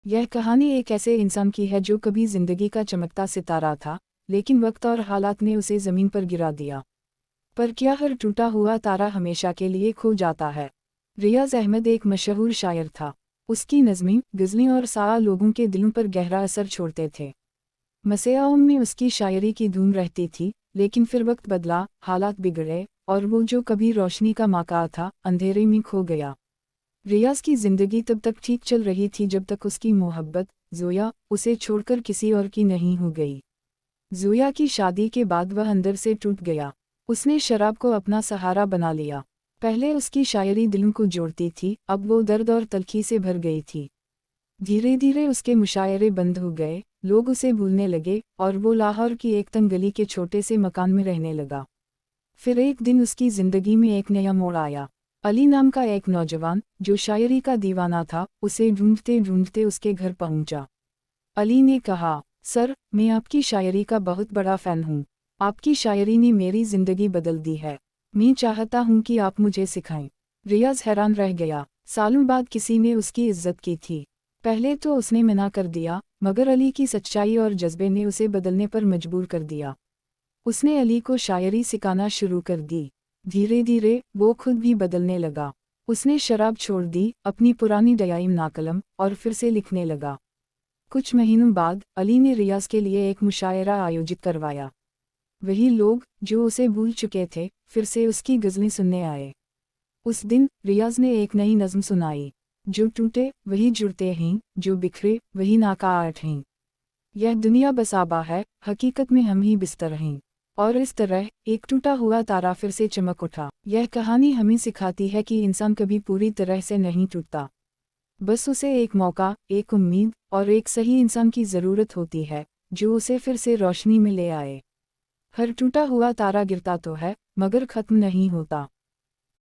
यह कहानी एक ऐसे इंसान की है जो कभी जिंदगी का चमकता सितारा था, लेकिन वक्त और हालात ने उसे ज़मीन पर गिरा दिया। पर क्या हर टूटा हुआ तारा हमेशा के लिए खो जाता है? रियाज अहमद एक मशहूर शायर था। उसकी नज़में, गज़लें और साआ लोगों के दिलों पर गहरा असर छोड़ते थे। मसयाओं में उसकी शायरी की धूम रहती थी, लेकिन फिर वक्त बदला, हालात बिगड़े, और वो जो कभी रोशनी का माका था, अंधेरे में खो गया। रियाज की जिंदगी तब तक ठीक चल रही थी जब तक उसकी मोहब्बत, ज़ोया, उसे छोड़कर किसी और की नहीं हो गई। ज़ोया की शादी के बाद वह अंदर से टूट गया। उसने शराब को अपना सहारा बना लिया। पहले उसकी शायरी दिलों को जोड़ती थी, अब वो दर्द और तल्खी से भर गई थी। धीरे धीरे उसके मुशायरे बंद हो गए, लोग उसे भूलने लगे, और वो लाहौर की एक तंग गली के छोटे से मकान में रहने लगा। फिर एक दिन उसकी जिंदगी में एक नया मोड़ आया। अली नाम का एक नौजवान, जो शायरी का दीवाना था, उसे ढूंढते ढूंढते उसके घर पहुंचा। अली ने कहा, सर, मैं आपकी शायरी का बहुत बड़ा फ़ैन हूँ। आपकी शायरी ने मेरी ज़िंदगी बदल दी है। मैं चाहता हूँ कि आप मुझे सिखाएं। रियाज हैरान रह गया। सालों बाद किसी ने उसकी इज्जत की थी। पहले तो उसने मना कर दिया, मगर अली की सच्चाई और जज्बे ने उसे बदलने पर मजबूर कर दिया। उसने अली को शायरी सिखाना शुरू कर दी। धीरे धीरे वो खुद भी बदलने लगा। उसने शराब छोड़ दी, अपनी पुरानी डायरी ना कलम, और फिर से लिखने लगा। कुछ महीनों बाद अली ने रियाज के लिए एक मुशायरा आयोजित करवाया। वही लोग, जो उसे भूल चुके थे, फिर से उसकी गज़लें सुनने आए। उस दिन रियाज ने एक नई नज़्म सुनाई। जो टूटे वही जुड़ते हैं, जो बिखरे वही नाकाट हैं। यह दुनिया बसाबा है, हकीकत में हम ही बिस्तर हैं। और इस तरह एक टूटा हुआ तारा फिर से चमक उठा। यह कहानी हमें सिखाती है कि इंसान कभी पूरी तरह से नहीं टूटता। बस उसे एक मौका, एक उम्मीद, और एक सही इंसान की ज़रूरत होती है, जो उसे फिर से रोशनी में ले आए। हर टूटा हुआ तारा गिरता तो है, मगर ख़त्म नहीं होता।